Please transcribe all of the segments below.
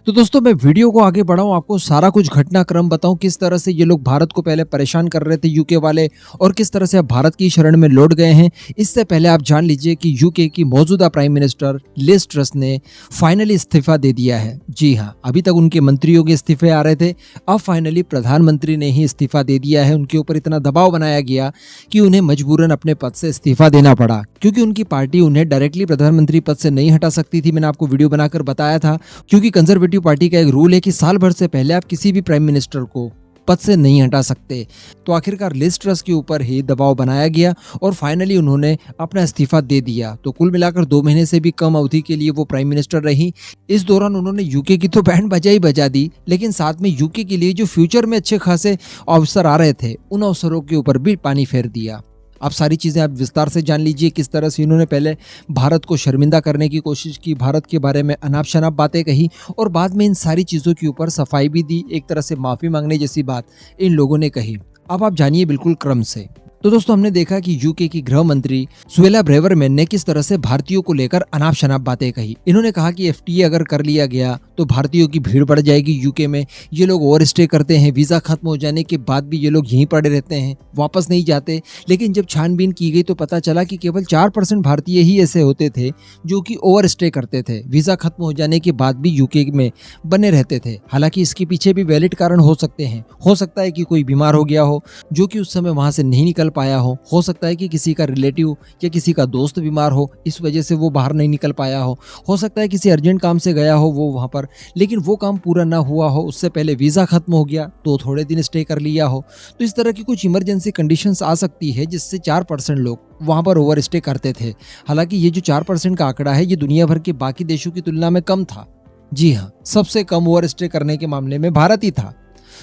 तो दोस्तों मैं वीडियो को आगे बढ़ाऊं, आपको सारा कुछ घटनाक्रम बताऊं, किस तरह से ये लोग भारत को पहले परेशान कर रहे थे यूके वाले और किस तरह से अब भारत की शरण में लौट गए हैं। इससे पहले आप जान लीजिए कि यूके की मौजूदा प्राइम मिनिस्टर लिज ट्रस ने फाइनली इस्तीफा दे दिया है। जी हाँ, अभी तक उनके मंत्रियों के इस्तीफे आ रहे थे, अब फाइनली प्रधानमंत्री ने ही इस्तीफा दे दिया है। उनके ऊपर इतना दबाव बनाया गया कि उन्हें मजबूरन अपने पद से इस्तीफा देना पड़ा, क्योंकि उनकी पार्टी उन्हें डायरेक्टली प्रधानमंत्री पद से नहीं हटा सकती थी। मैंने आपको वीडियो बनाकर बताया था, क्योंकि कंजर्वेटिव पार्टी का एक रूल है कि साल भर से पहले आप किसी भी प्राइम मिनिस्टर को पद से नहीं हटा सकते। तो आखिरकार लिज ट्रस के ऊपर ही दबाव बनाया गया और फाइनली उन्होंने अपना इस्तीफा दे दिया। तो कुल मिलाकर 2 महीने से भी कम अवधि के लिए वो प्राइम मिनिस्टर रही। इस दौरान उन्होंने यूके की तो बैंड बजा ही बजा दी, लेकिन साथ में यूके के लिए जो फ्यूचर में अच्छे खासे अवसर आ रहे थे, उन अवसरों के ऊपर भी पानी फेर दिया। आप सारी चीज़ें आप विस्तार से जान लीजिए, किस तरह से इन्होंने पहले भारत को शर्मिंदा करने की कोशिश की, भारत के बारे में अनाप शनाप बातें कही और बाद में इन सारी चीज़ों के ऊपर सफाई भी दी। एक तरह से माफ़ी मांगने जैसी बात इन लोगों ने कही। अब आप जानिए बिल्कुल क्रम से। तो दोस्तों हमने देखा कि यूके की गृह मंत्री सुएला ब्रेवरमैन ने किस तरह से भारतीयों को लेकर अनाप शनाप बातें कही। इन्होंने कहा कि एफटीए अगर कर लिया गया तो भारतीयों की भीड़ बढ़ जाएगी यूके में। ये लोग ओवर स्टे करते हैं, वीज़ा खत्म हो जाने के बाद भी ये लोग यहीं पड़े रहते हैं, वापस नहीं जाते। लेकिन जब छानबीन की गई तो पता चला कि केवल 4% भारतीय ही ऐसे होते थे जो कि ओवर स्टे करते थे, वीज़ा खत्म हो जाने के बाद भी यूके में बने रहते थे। हालांकि इसके पीछे भी वैलिड कारण हो सकते हैं। हो सकता है कि कोई बीमार हो गया हो जो कि उस समय वहाँ से नहीं निकल पाया हो सकता है कि किसी का रिलेटिव या किसी का दोस्त बीमार हो, इस वजह से वो बाहर नहीं निकल पाया हो सकता है किसी अर्जेंट काम से गया हो वो वहाँ पर, लेकिन वो काम पूरा ना हुआ हो, उससे पहले वीज़ा खत्म हो गया तो थोड़े दिन स्टे कर लिया हो। तो इस तरह की कुछ इमरजेंसी कंडीशंस आ सकती है जिससे 4% लोग वहाँ पर ओवर स्टे करते थे। हालांकि ये जो 4% का आंकड़ा है ये दुनिया भर के बाकी देशों की तुलना में कम था। जी हाँ, सबसे कम ओवर स्टे करने के मामले में भारत ही था।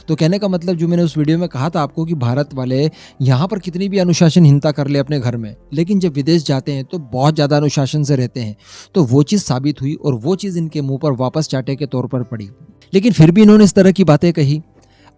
तो कहने का मतलब जो मैंने उस वीडियो में कहा था आपको कि भारत वाले यहाँ पर कितनी भी अनुशासनहीनता कर ले अपने घर में, लेकिन जब विदेश जाते हैं तो बहुत ज़्यादा अनुशासन से रहते हैं। तो वो चीज़ साबित हुई और वो चीज़ इनके मुंह पर वापस चाटे के तौर पर पड़ी। लेकिन फिर भी इन्होंने इस तरह की बातें कही।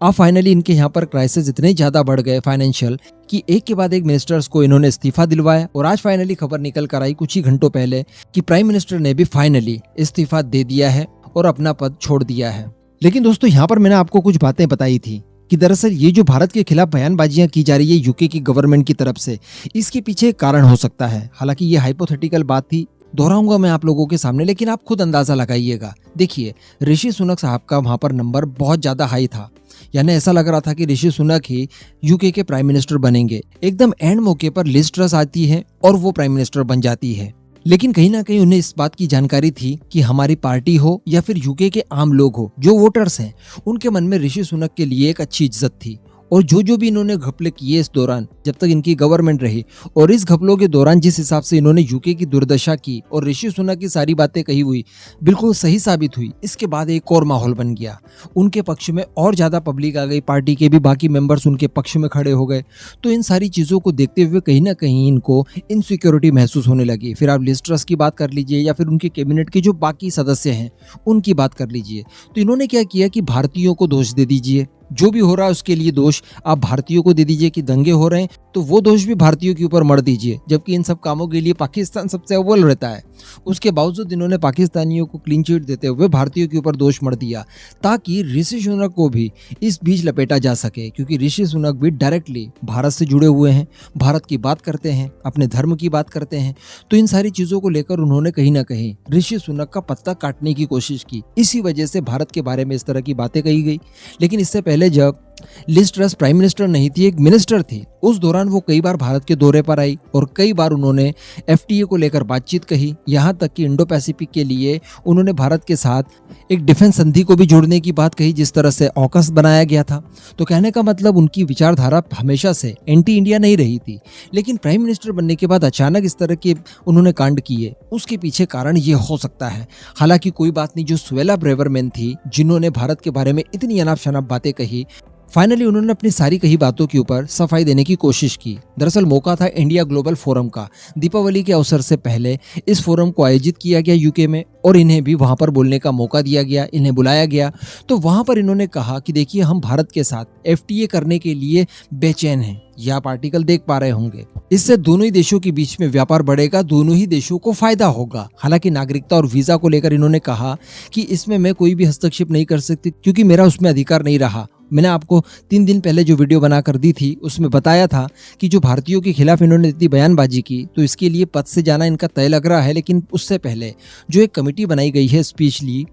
अब फाइनली इनके यहाँ पर क्राइसिस इतने ज़्यादा बढ़ गए फाइनेंशियल कि एक के बाद एक मिनिस्टर्स को इन्होंने इस्तीफा दिलवाया। और आज फाइनली खबर निकल कर आई कुछ ही घंटों पहले कि प्राइम मिनिस्टर ने भी फाइनली इस्तीफा दे दिया है और अपना पद छोड़ दिया है। लेकिन दोस्तों यहाँ पर मैंने आपको कुछ बातें बताई थी कि दरअसल ये जो भारत के खिलाफ बयानबाजियां की जा रही है यूके की गवर्नमेंट की तरफ से, इसके पीछे एक कारण हो सकता है। हालांकि ये हाइपोथेटिकल बात थी, दोहराऊंगा मैं आप लोगों के सामने, लेकिन आप खुद अंदाजा लगाइएगा। देखिए, ऋषि सुनक साहब का वहां पर नंबर बहुत ज्यादा हाई था, यानी ऐसा लग रहा था कि ऋषि सुनक ही यूके के प्राइम मिनिस्टर बनेंगे। एकदम एंड मौके पर लिज ट्रस आती है और वो प्राइम मिनिस्टर बन जाती है। लेकिन कहीं ना कहीं उन्हें इस बात की जानकारी थी कि हमारी पार्टी हो या फिर यूके के आम लोग हो, जो वोटर्स हैं, उनके मन में ऋषि सुनक के लिए एक अच्छी इज्जत थी। और जो भी इन्होंने घपले किए इस दौरान जब तक इनकी गवर्नमेंट रही, और इस घपलों के दौरान जिस हिसाब से इन्होंने यूके की दुर्दशा की और ऋषि सुनक की सारी बातें कही हुई बिल्कुल सही साबित हुई। इसके बाद एक और माहौल बन गया, उनके पक्ष में और ज़्यादा पब्लिक आ गई, पार्टी के भी बाकी मेंबर्स उनके पक्ष में खड़े हो गए। तो इन सारी चीज़ों को देखते हुए कहीं ना कहीं इनको इनसिक्योरिटी महसूस होने लगी। फिर आप लिज ट्रस की बात कर लीजिए या फिर उनके कैबिनेट के जो बाकी सदस्य हैं उनकी बात कर लीजिए। तो इन्होंने क्या किया कि भारतीयों को दोष दे दीजिए, जो भी हो रहा है उसके लिए दोष आप भारतीयों को दे दीजिए कि दंगे हो रहे हैं तो वो दोष भी भारतीयों के ऊपर मढ़ दीजिए, जबकि इन सब कामों के लिए पाकिस्तान सबसे अव्वल रहता है। उसके बावजूद इन्होंने पाकिस्तानियों को क्लीन चिट देते हुए भारतीयों के ऊपर दोष मढ़ दिया, ताकि ऋषि सुनक को भी इस बीच लपेटा जा सके। क्योंकि ऋषि सुनक भी डायरेक्टली भारत से जुड़े हुए हैं, भारत की बात करते हैं, अपने धर्म की बात करते हैं। तो इन सारी चीज़ों को लेकर उन्होंने कहीं ना कहीं ऋषि सुनक का पत्ता काटने की कोशिश की। इसी वजह से भारत के बारे में इस तरह की बातें कही गई। लेकिन इससे पहले जब लिज ट्रस प्राइम मिनिस्टर नहीं थी, एक मिनिस्टर थी, उस दौरान वो कई बार भारत के दौरे पर आई और कई बार उन्होंने एफटीए को लेकर बातचीत कही। यहाँ तक कि इंडो पैसिफिक के लिए उन्होंने भारत के साथ एक डिफेंस संधि को भी जोड़ने की बात कही, जिस तरह से ऑकस बनाया गया था। तो कहने का मतलब उनकी विचारधारा हमेशा से एंटी इंडिया नहीं रही थी। लेकिन प्राइम मिनिस्टर बनने के बाद अचानक इस तरह के उन्होंने कांड किए, उसके पीछे कारण ये हो सकता है। हालांकि कोई बात नहीं, जो सुएला ब्रेवरमैन थी जिन्होंने भारत के बारे में इतनी अनाप शनाप बातें कही, फाइनली उन्होंने अपनी सारी कही बातों के ऊपर सफाई देने की कोशिश की। दरअसल मौका था इंडिया ग्लोबल फोरम का। दीपावली के अवसर से पहले इस फोरम को आयोजित किया गया यूके में और इन्हें भी वहां पर बोलने का मौका दिया गया, इन्हें बुलाया गया। तो वहां पर इन्होंने कहा कि देखिए, हम भारत के साथ FTA करने के लिए बेचैन हैं। यह आप आर्टिकल देख पा रहे होंगे। इससे दोनों ही देशों के बीच में व्यापार बढ़ेगा, दोनों ही देशों को फायदा होगा। हालांकि नागरिकता और वीजा को लेकर इन्होंने कहा कि इसमें मैं कोई भी हस्तक्षेप नहीं कर सकती क्योंकि मेरा उसमें अधिकार नहीं रहा। मैंने आपको 3 दिन पहले जो वीडियो बनाकर दी थी उसमें बताया था कि जो भारतीयों के खिलाफ इन्होंने इतनी बयानबाजी की, तो इसके लिए पद से जाना इनका तय लग रहा है। लेकिन उससे पहले जो एक कमेटी बनाई गई है स्पेशली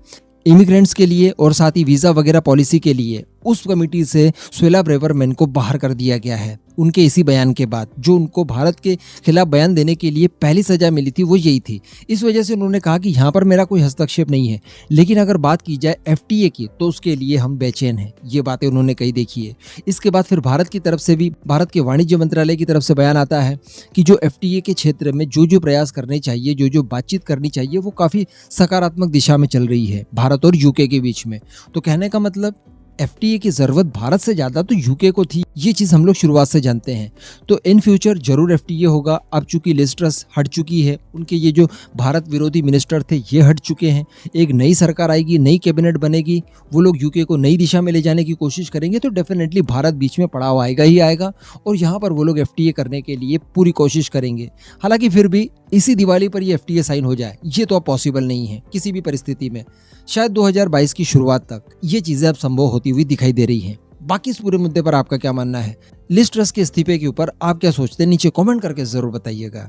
इमिग्रेंट्स के लिए और साथ ही वीजा वगैरह पॉलिसी के लिए, उस कमेटी से सुएला ब्रेवरमैन को बाहर कर दिया गया है। उनके इसी बयान के बाद जो उनको भारत के खिलाफ बयान देने के लिए पहली सजा मिली थी वो यही थी। इस वजह से उन्होंने कहा कि यहाँ पर मेरा कोई हस्तक्षेप नहीं है, लेकिन अगर बात की जाए FTA की तो उसके लिए हम बेचैन हैं। ये बातें उन्होंने कही। देखिए, इसके बाद फिर भारत की तरफ से भी, भारत के वाणिज्य मंत्रालय की तरफ से बयान आता है कि जो FTA के क्षेत्र में जो प्रयास करने चाहिए, जो बातचीत करनी चाहिए, वो काफ़ी सकारात्मक दिशा में चल रही है भारत और UK के बीच में। तो कहने का मतलब FTA की ज़रूरत भारत से ज़्यादा तो UK को थी। ये चीज़ हम लोग शुरुआत से जानते हैं। तो इन फ्यूचर जरूर FTA होगा। अब चूंकि लिज ट्रस हट चुकी है, उनके ये जो भारत विरोधी मिनिस्टर थे ये हट चुके हैं, एक नई सरकार आएगी, नई कैबिनेट बनेगी, वो लोग UK को नई दिशा में ले जाने की कोशिश करेंगे, तो डेफिनेटली भारत बीच में पड़ाव आएगा ही आएगा और यहाँ पर वो लोग FTA करने के लिए पूरी कोशिश करेंगे। हालांकि फिर भी इसी दिवाली पर ये FTA साइन हो जाए, ये तो अब पॉसिबल नहीं है किसी भी परिस्थिति में। शायद 2022 की शुरुआत तक ये चीज़ें अब संभव होती हुई दिखाई दे रही हैं। बाकी इस पूरे मुद्दे पर आपका क्या मानना है? लिज ट्रस के इस्तीफे के ऊपर आप क्या सोचते हैं? नीचे कमेंट करके जरूर बताइएगा।